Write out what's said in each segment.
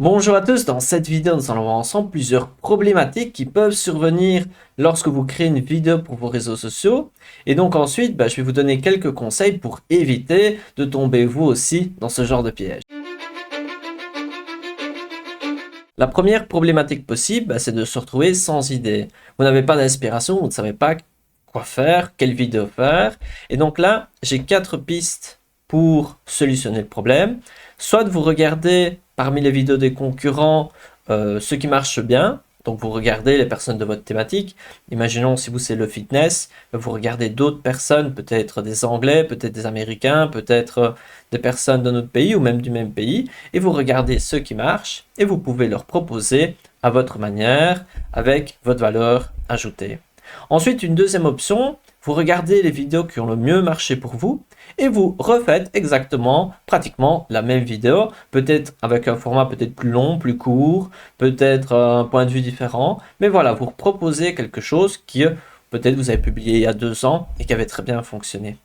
Bonjour à tous, dans cette vidéo nous allons voir ensemble plusieurs problématiques qui peuvent survenir lorsque vous créez une vidéo pour vos réseaux sociaux. Et donc ensuite, je vais vous donner quelques conseils pour éviter de tomber vous aussi dans ce genre de piège. La première problématique possible, c'est de se retrouver sans idée. Vous n'avez pas d'inspiration, vous ne savez pas quoi faire, quelle vidéo faire. Et donc là, j'ai 4 pistes pour solutionner le problème. Soit vous regardez parmi les vidéos des concurrents ce qui marche bien. Donc vous regardez les personnes de votre thématique. Imaginons si vous c'est le fitness, vous regardez d'autres personnes, peut-être des Anglais, peut-être des Américains, peut-être des personnes de notre pays ou même du même pays, et vous regardez ce qui marche et vous pouvez leur proposer à votre manière avec votre valeur ajoutée. Ensuite, une deuxième option, vous regardez les vidéos qui ont le mieux marché pour vous et vous refaites exactement, pratiquement la même vidéo, peut-être avec un format peut-être plus long, plus court, peut-être un point de vue différent, mais voilà, vous proposez quelque chose qui peut-être vous avez publié il y a 2 ans et qui avait très bien fonctionné.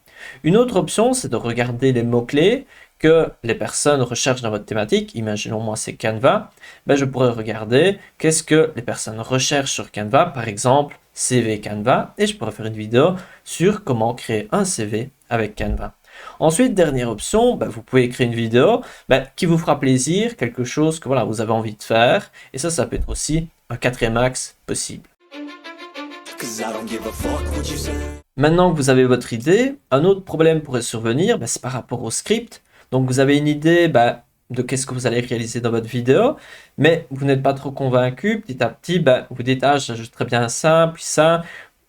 Une autre option, c'est de regarder les mots-clés que les personnes recherchent dans votre thématique. Imaginons moi c'est Canva. Je pourrais regarder qu'est-ce que les personnes recherchent sur Canva, par exemple CV Canva, et je pourrais faire une vidéo sur comment créer un CV avec Canva. Ensuite, dernière option, vous pouvez créer une vidéo qui vous fera plaisir, quelque chose que voilà, vous avez envie de faire, et ça peut être aussi un quatrième axe possible. Maintenant que vous avez votre idée, un autre problème pourrait survenir, c'est par rapport au script. Donc vous avez une idée de qu'est-ce que vous allez réaliser dans votre vidéo, mais vous n'êtes pas trop convaincu. Petit à petit, vous dites, ah, j'ajouterais bien ça, puis ça.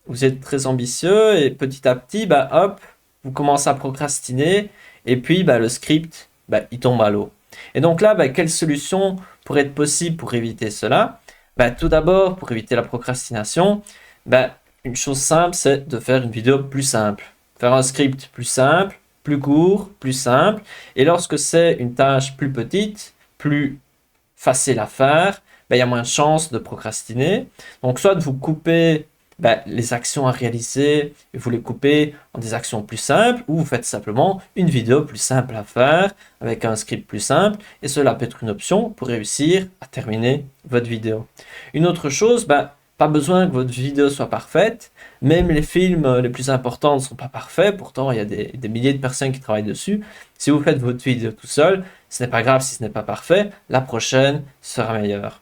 Vous êtes très ambitieux et petit à petit, hop, vous commencez à procrastiner et puis le script, il tombe à l'eau. Et donc là, quelle solution pourrait être possible pour éviter cela? Tout d'abord, pour éviter la procrastination, une chose simple, c'est de faire une vidéo plus simple. Faire un script plus simple, plus court, plus simple. Et lorsque c'est une tâche plus petite, plus facile à faire, il y a moins de chances de procrastiner. Donc soit vous coupez les actions à réaliser et vous les coupez en des actions plus simples, ou vous faites simplement une vidéo plus simple à faire avec un script plus simple, et cela peut être une option pour réussir à terminer votre vidéo. Une autre chose, pas besoin que votre vidéo soit parfaite, même les films les plus importants ne sont pas parfaits, pourtant il y a des milliers de personnes qui travaillent dessus. Si vous faites votre vidéo tout seul, ce n'est pas grave si ce n'est pas parfait, la prochaine sera meilleure.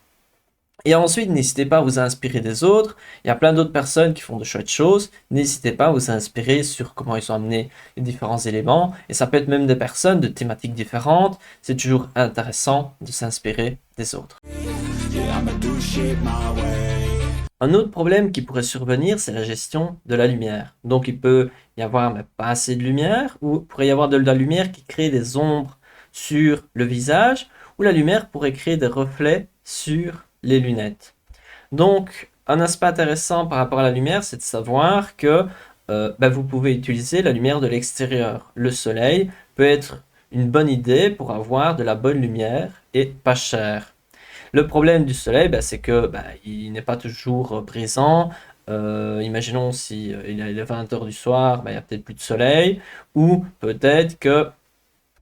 Et ensuite, n'hésitez pas à vous inspirer des autres. Il y a plein d'autres personnes qui font de chouettes choses. N'hésitez pas à vous inspirer sur comment ils ont amené les différents éléments. Et ça peut être même des personnes de thématiques différentes. C'est toujours intéressant de s'inspirer des autres. Un autre problème qui pourrait survenir, c'est la gestion de la lumière. Donc, il peut y avoir pas assez de lumière, ou il pourrait y avoir de la lumière qui crée des ombres sur le visage, ou la lumière pourrait créer des reflets sur les lunettes. Donc, un aspect intéressant par rapport à la lumière, c'est de savoir que vous pouvez utiliser la lumière de l'extérieur. Le soleil peut être une bonne idée pour avoir de la bonne lumière et pas cher. Le problème du soleil, c'est que il n'est pas toujours présent. Imaginons si il est 20h du soir, il n'y a peut-être plus de soleil, ou peut-être que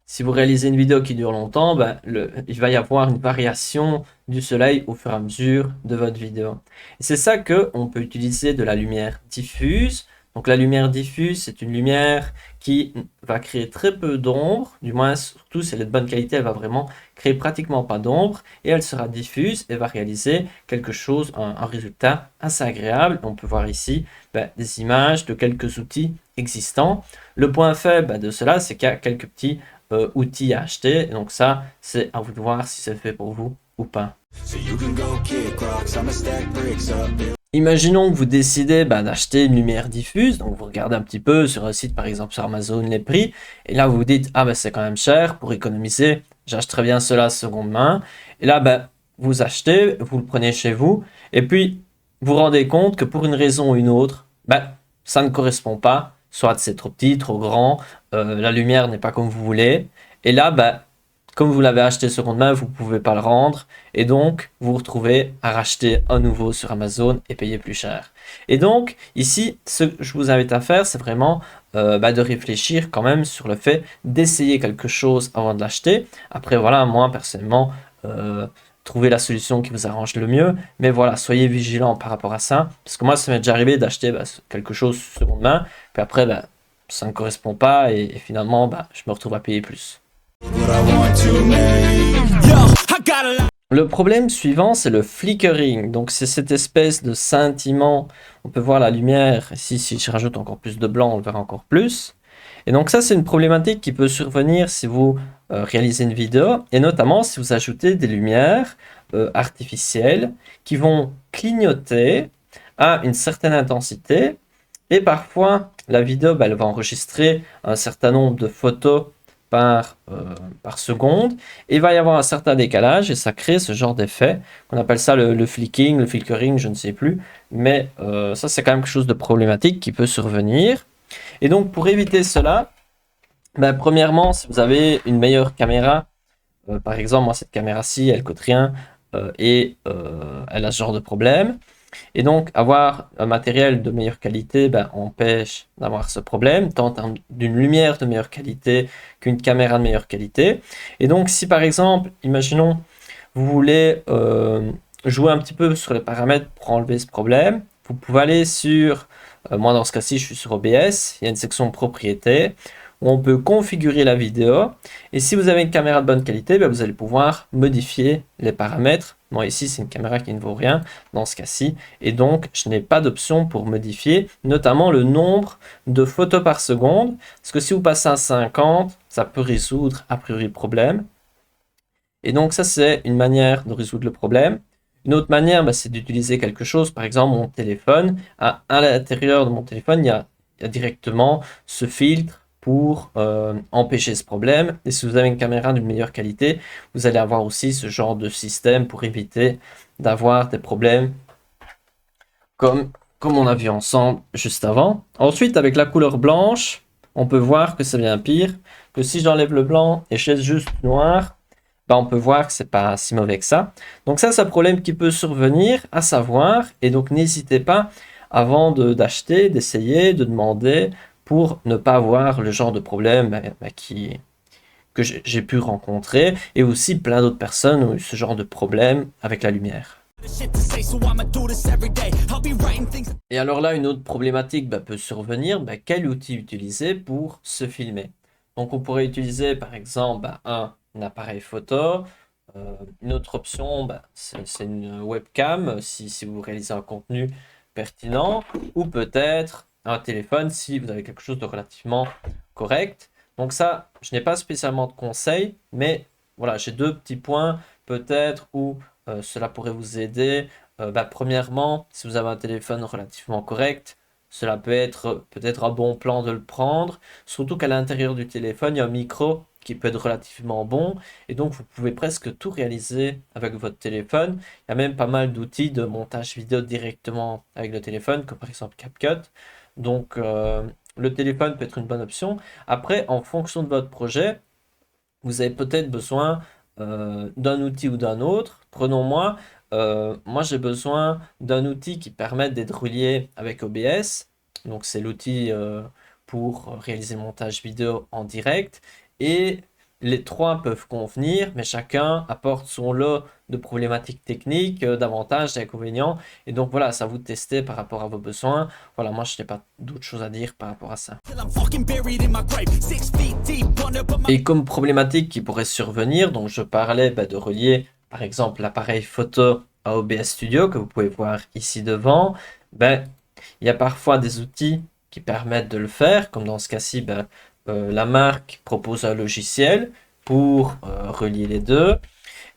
si vous réalisez une vidéo qui dure longtemps, il va y avoir une variation du soleil au fur et à mesure de votre vidéo. Et c'est ça qu'on peut utiliser de la lumière diffuse. Donc la lumière diffuse, c'est une lumière qui va créer très peu d'ombre, du moins surtout si elle est de bonne qualité, elle va vraiment créer pratiquement pas d'ombre, et elle sera diffuse et va réaliser quelque chose, un résultat assez agréable. On peut voir ici des images de quelques outils existants. Le point faible de cela, c'est qu'il y a quelques petits outils à acheter, et donc ça, c'est à vous de voir si c'est fait pour vous ou pas. Imaginons que vous décidez d'acheter une lumière diffuse, donc vous regardez un petit peu sur un site, par exemple sur Amazon, les prix, et là vous vous dites, ah c'est quand même cher, pour économiser, j'achèterais bien cela seconde main, et là vous achetez, vous le prenez chez vous, et puis vous vous rendez compte que pour une raison ou une autre, ça ne correspond pas, soit c'est trop petit, trop grand, la lumière n'est pas comme vous voulez, et là comme vous l'avez acheté seconde main, vous ne pouvez pas le rendre, et donc vous vous retrouvez à racheter un nouveau sur Amazon et payer plus cher. Et donc ici, ce que je vous invite à faire, c'est vraiment de réfléchir quand même sur le fait d'essayer quelque chose avant de l'acheter. Après voilà, moi personnellement, trouver la solution qui vous arrange le mieux. Mais voilà, soyez vigilants par rapport à ça. Parce que moi, ça m'est déjà arrivé d'acheter quelque chose seconde main. Puis après, ça ne correspond pas. Et finalement, je me retrouve à payer plus. Le problème suivant, c'est le flickering. Donc, c'est cette espèce de scintillement. On peut voir la lumière. Ici, si je rajoute encore plus de blanc, on le verra encore plus. Et donc, ça, c'est une problématique qui peut survenir si vous réalisez une vidéo. Et notamment, si vous ajoutez des lumières artificielles qui vont clignoter à une certaine intensité. Et parfois, la vidéo, elle va enregistrer un certain nombre de photos par seconde, et il va y avoir un certain décalage, et ça crée ce genre d'effet, on appelle ça le flicking, le flickering, je ne sais plus, mais ça c'est quand même quelque chose de problématique qui peut survenir. Et donc pour éviter cela, premièrement, si vous avez une meilleure caméra, par exemple, moi cette caméra-ci, elle coûte rien, et elle a ce genre de problème. Et donc, avoir un matériel de meilleure qualité empêche d'avoir ce problème, tant d'une lumière de meilleure qualité qu'une caméra de meilleure qualité. Et donc, si par exemple, imaginons, vous voulez jouer un petit peu sur les paramètres pour enlever ce problème, vous pouvez aller sur, moi dans ce cas-ci, je suis sur OBS, il y a une section propriétés, où on peut configurer la vidéo. Et si vous avez une caméra de bonne qualité, vous allez pouvoir modifier les paramètres. Moi ici, c'est une caméra qui ne vaut rien dans ce cas-ci. Et donc, je n'ai pas d'option pour modifier, notamment le nombre de photos par seconde. Parce que si vous passez à 50, ça peut résoudre a priori le problème. Et donc, ça, c'est une manière de résoudre le problème. Une autre manière, c'est d'utiliser quelque chose. Par exemple, mon téléphone. À l'intérieur de mon téléphone, il y a directement ce filtre pour empêcher ce problème. Et si vous avez une caméra d'une meilleure qualité, vous allez avoir aussi ce genre de système pour éviter d'avoir des problèmes comme on a vu ensemble juste avant. Ensuite, avec la couleur blanche, on peut voir que c'est bien pire. Que si j'enlève le blanc et je laisse juste noir, on peut voir que c'est pas si mauvais que ça. Donc ça, c'est un problème qui peut survenir, à savoir, et donc n'hésitez pas, avant d'acheter, d'essayer, de demander, pour ne pas avoir le genre de problème que j'ai pu rencontrer, et aussi plein d'autres personnes ont eu ce genre de problème avec la lumière. Et alors là, une autre problématique peut survenir, quel outil utiliser pour se filmer. Donc on pourrait utiliser par exemple un appareil photo. Une autre option, c'est une webcam si vous réalisez un contenu pertinent, ou peut-être un téléphone si vous avez quelque chose de relativement correct. Donc ça, je n'ai pas spécialement de conseils, mais voilà, j'ai deux petits points peut-être où cela pourrait vous aider. Premièrement, si vous avez un téléphone relativement correct, cela peut être peut-être un bon plan de le prendre, surtout qu'à l'intérieur du téléphone, il y a un micro qui peut être relativement bon, et donc vous pouvez presque tout réaliser avec votre téléphone. Il y a même pas mal d'outils de montage vidéo directement avec le téléphone, comme par exemple CapCut. Donc le téléphone peut être une bonne option. Après, en fonction de votre projet, vous avez peut-être besoin d'un outil ou d'un autre. Prenons moi j'ai besoin d'un outil qui permette d'être relié avec OBS. Donc c'est l'outil pour réaliser le montage vidéo en direct. Et les trois peuvent convenir, mais chacun apporte son lot de problématiques techniques, d'avantages, d'inconvénients. Et donc voilà, c'est à vous de tester par rapport à vos besoins. Voilà, moi je n'ai pas d'autre chose à dire par rapport à ça. Et comme problématique qui pourrait survenir, donc je parlais de relier par exemple l'appareil photo à OBS Studio que vous pouvez voir ici devant. Il y a parfois des outils qui permettent de le faire, comme dans ce cas-ci, la marque propose un logiciel pour relier les deux.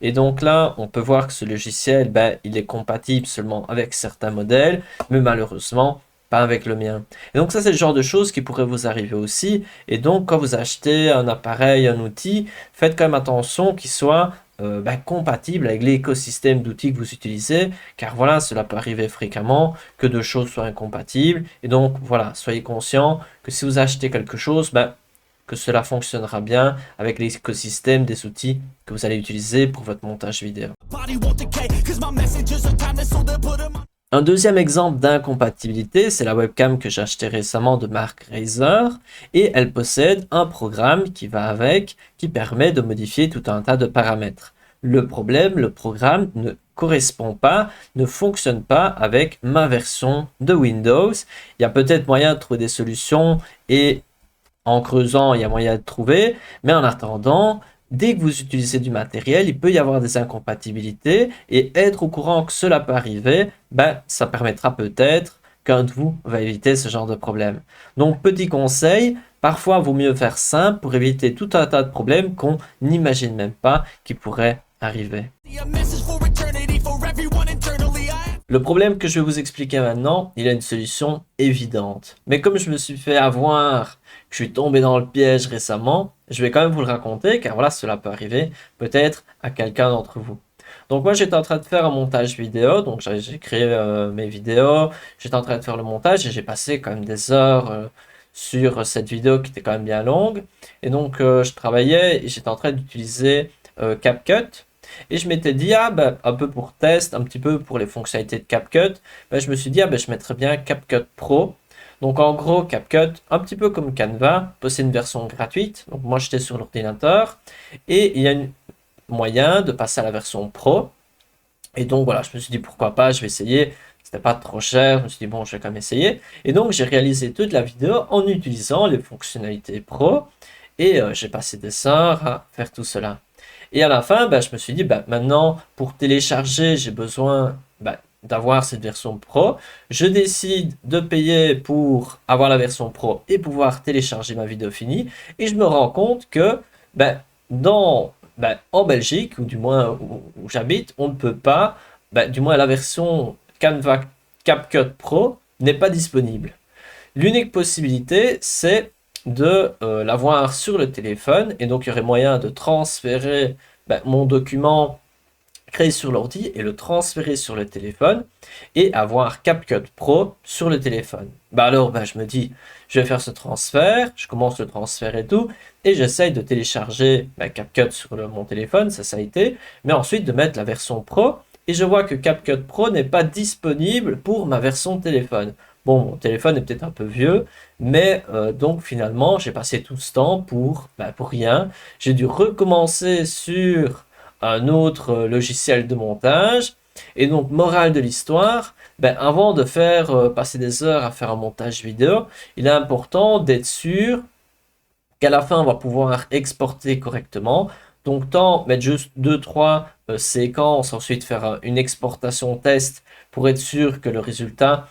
Et donc là, on peut voir que ce logiciel, il est compatible seulement avec certains modèles, mais malheureusement, pas avec le mien. Et donc ça, c'est le genre de choses qui pourraient vous arriver aussi. Et donc, quand vous achetez un appareil, un outil, faites quand même attention qu'il soit compatible avec l'écosystème d'outils que vous utilisez, car voilà, cela peut arriver fréquemment que deux choses soient incompatibles. Et donc, voilà, soyez conscient que si vous achetez quelque chose, que cela fonctionnera bien avec l'écosystème des outils que vous allez utiliser pour votre montage vidéo. Un deuxième exemple d'incompatibilité, c'est la webcam que j'ai achetée récemment de marque Razer, et elle possède un programme qui va avec, qui permet de modifier tout un tas de paramètres. le problème, le programme ne correspond pas, ne fonctionne pas avec ma version de Windows. Il y a peut-être moyen de trouver des solutions et en creusant, il y a moyen de trouver. Mais en attendant, dès que vous utilisez du matériel, il peut y avoir des incompatibilités et être au courant que cela peut arriver, ben, ça permettra peut-être qu'un de vous va éviter ce genre de problème. Donc, petit conseil, parfois, il vaut mieux faire simple pour éviter tout un tas de problèmes qu'on n'imagine même pas qui pourraient arriver. Le problème que je vais vous expliquer maintenant, il a une solution évidente. Mais comme je me suis fait avoir, que je suis tombé dans le piège récemment, je vais quand même vous le raconter, car voilà, cela peut arriver peut-être à quelqu'un d'entre vous. Donc moi, j'étais en train de faire un montage vidéo, donc j'ai créé mes vidéos, j'étais en train de faire le montage et j'ai passé quand même des heures sur cette vidéo qui était quand même bien longue. Et donc, je travaillais et j'étais en train d'utiliser CapCut. Et je m'étais dit, ah, ben, un peu pour test, un petit peu pour les fonctionnalités de CapCut, ben, je me suis dit, ah, ben, je mettrais bien CapCut Pro. Donc en gros, CapCut, un petit peu comme Canva, possède une version gratuite. Donc moi, j'étais sur l'ordinateur. Et il y a un moyen de passer à la version Pro. Et donc voilà, je me suis dit, pourquoi pas, je vais essayer. C'était pas trop cher, je me suis dit, bon, je vais quand même essayer. Et donc, j'ai réalisé toute la vidéo en utilisant les fonctionnalités Pro. Et j'ai passé des heures à faire tout cela. Et à la fin, bah, je me suis dit, bah, maintenant, pour télécharger, j'ai besoin bah, d'avoir cette version Pro. Je décide de payer pour avoir la version Pro et pouvoir télécharger ma vidéo finie. Et je me rends compte que bah, en Belgique, ou du moins où j'habite, on ne peut pas, bah, du moins la version Canva CapCut Pro n'est pas disponible. L'unique possibilité, c'est de l'avoir sur le téléphone et donc il y aurait moyen de transférer mon document créé sur l'ordi et le transférer sur le téléphone et avoir CapCut Pro sur le téléphone. Alors je me dis, je vais faire ce transfert, je commence le transfert et tout et j'essaye de télécharger CapCut sur mon téléphone, ça a été, mais ensuite de mettre la version Pro et je vois que CapCut Pro n'est pas disponible pour ma version téléphone. Bon, mon téléphone est peut-être un peu vieux, mais donc finalement, j'ai passé tout ce temps pour rien. J'ai dû recommencer sur un autre logiciel de montage. Et donc, morale de l'histoire, avant de faire passer des heures à faire un montage vidéo, il est important d'être sûr qu'à la fin, on va pouvoir exporter correctement. Donc, tant mettre juste 2-3 séquences, ensuite faire une exportation test pour être sûr que le résultat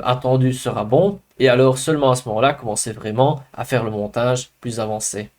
attendu sera bon, et alors seulement à ce moment-là, commencer vraiment à faire le montage plus avancé.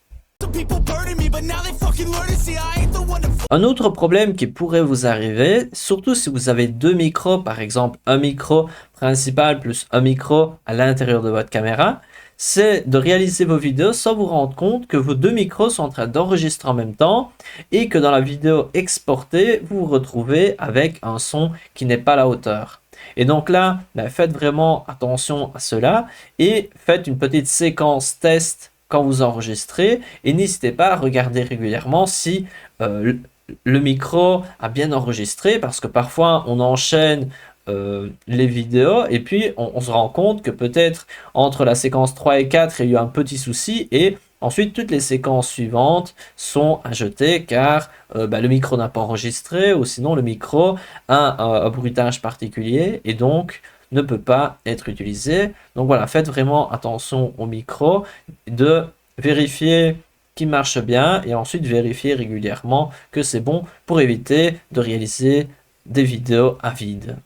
Un autre problème qui pourrait vous arriver, surtout si vous avez deux micros, par exemple un micro principal plus un micro à l'intérieur de votre caméra, c'est de réaliser vos vidéos sans vous rendre compte que vos deux micros sont en train d'enregistrer en même temps et que dans la vidéo exportée, vous vous retrouvez avec un son qui n'est pas à la hauteur. Et donc là, faites vraiment attention à cela et faites une petite séquence test quand vous enregistrez et n'hésitez pas à regarder régulièrement si le micro a bien enregistré parce que parfois on enchaîne les vidéos et puis on se rend compte que peut-être entre la séquence 3 et 4 il y a eu un petit souci et ensuite toutes les séquences suivantes sont à jeter car le micro n'a pas enregistré ou sinon le micro a un bruitage particulier et donc ne peut pas être utilisé. Donc voilà, faites vraiment attention au micro, de vérifier qu'il marche bien et ensuite vérifier régulièrement que c'est bon pour éviter de réaliser des vidéos à vide.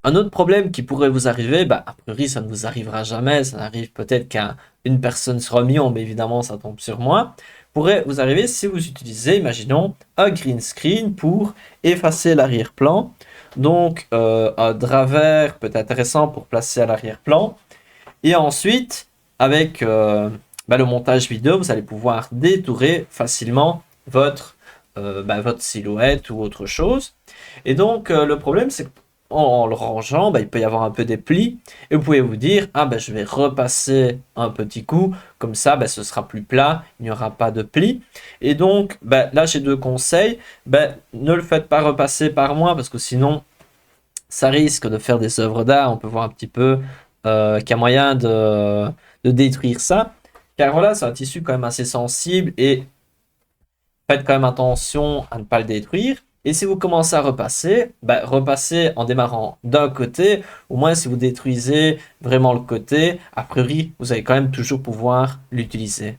Un autre problème qui pourrait vous arriver, a priori ça ne vous arrivera jamais, ça arrive peut-être qu'à une personne sur un million, mais évidemment ça tombe sur moi, pourrait vous arriver si vous utilisez, imaginons, un green screen pour effacer l'arrière-plan. Donc un drap vert peut être intéressant pour placer à l'arrière-plan. Et ensuite, avec le montage vidéo, vous allez pouvoir détourer facilement votre silhouette ou autre chose. Et donc, le problème, c'est qu'en le rangeant, il peut y avoir un peu des plis. Et vous pouvez vous dire, je vais repasser un petit coup. Comme ça, ce sera plus plat, il n'y aura pas de plis. Et donc, là, j'ai deux conseils. Ne le faites pas repasser par moi, parce que sinon, ça risque de faire des œuvres d'art. On peut voir un petit peu qu'il y a moyen de détruire ça. Car voilà, c'est un tissu quand même assez sensible et faites quand même attention à ne pas le détruire. Et si vous commencez à repasser, repassez en démarrant d'un côté. Au moins, si vous détruisez vraiment le côté, a priori, vous allez quand même toujours pouvoir l'utiliser.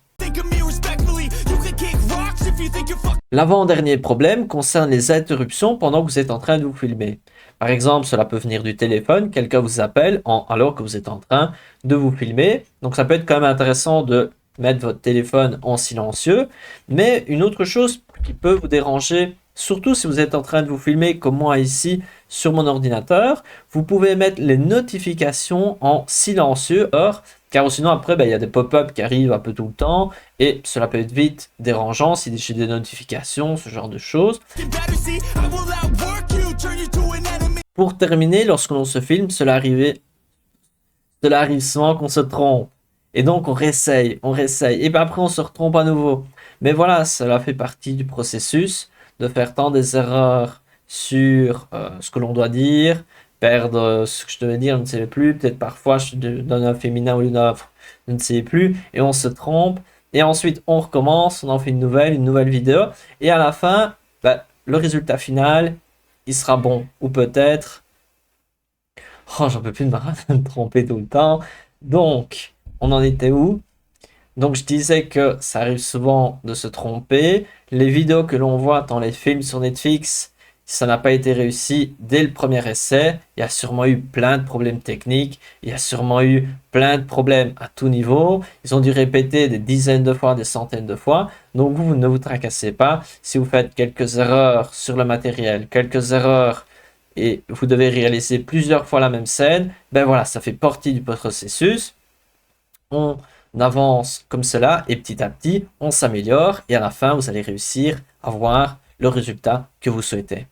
L'avant-dernier problème concerne les interruptions pendant que vous êtes en train de vous filmer. Par exemple, cela peut venir du téléphone, quelqu'un vous appelle alors que vous êtes en train de vous filmer. Donc ça peut être quand même intéressant de mettre votre téléphone en silencieux. Mais une autre chose qui peut vous déranger, surtout si vous êtes en train de vous filmer comme moi ici sur mon ordinateur, vous pouvez mettre les notifications en silencieux, car sinon après il y a des pop-up qui arrivent un peu tout le temps et cela peut être vite dérangeant si j'ai des notifications, ce genre de choses. Pour terminer, lorsque l'on se filme, cela arrive souvent qu'on se trompe. Et donc on réessaye. Et puis après on se retrompe à nouveau. Mais voilà, cela fait partie du processus de faire tant des erreurs sur ce que l'on doit dire, perdre ce que je devais dire, je ne sais plus. Peut-être parfois je donne un féminin ou une offre, je ne sais plus. Et on se trompe. Et ensuite on recommence, on en fait une nouvelle vidéo. Et à la fin, le résultat final, il sera bon. Ou peut-être... Oh, j'en peux plus de me tromper tout le temps. Donc, on en était où? Donc, je disais que ça arrive souvent de se tromper. Les vidéos que l'on voit dans les films sur Netflix, ça n'a pas été réussi dès le premier essai. Il y a sûrement eu plein de problèmes techniques. Il y a sûrement eu plein de problèmes à tout niveau. Ils ont dû répéter des dizaines de fois, des centaines de fois. Donc, vous ne vous tracassez pas. Si vous faites quelques erreurs sur le matériel, quelques erreurs et vous devez réaliser plusieurs fois la même scène, voilà, ça fait partie du processus. On avance comme cela et petit à petit, on s'améliore et à la fin, vous allez réussir à voir le résultat que vous souhaitez.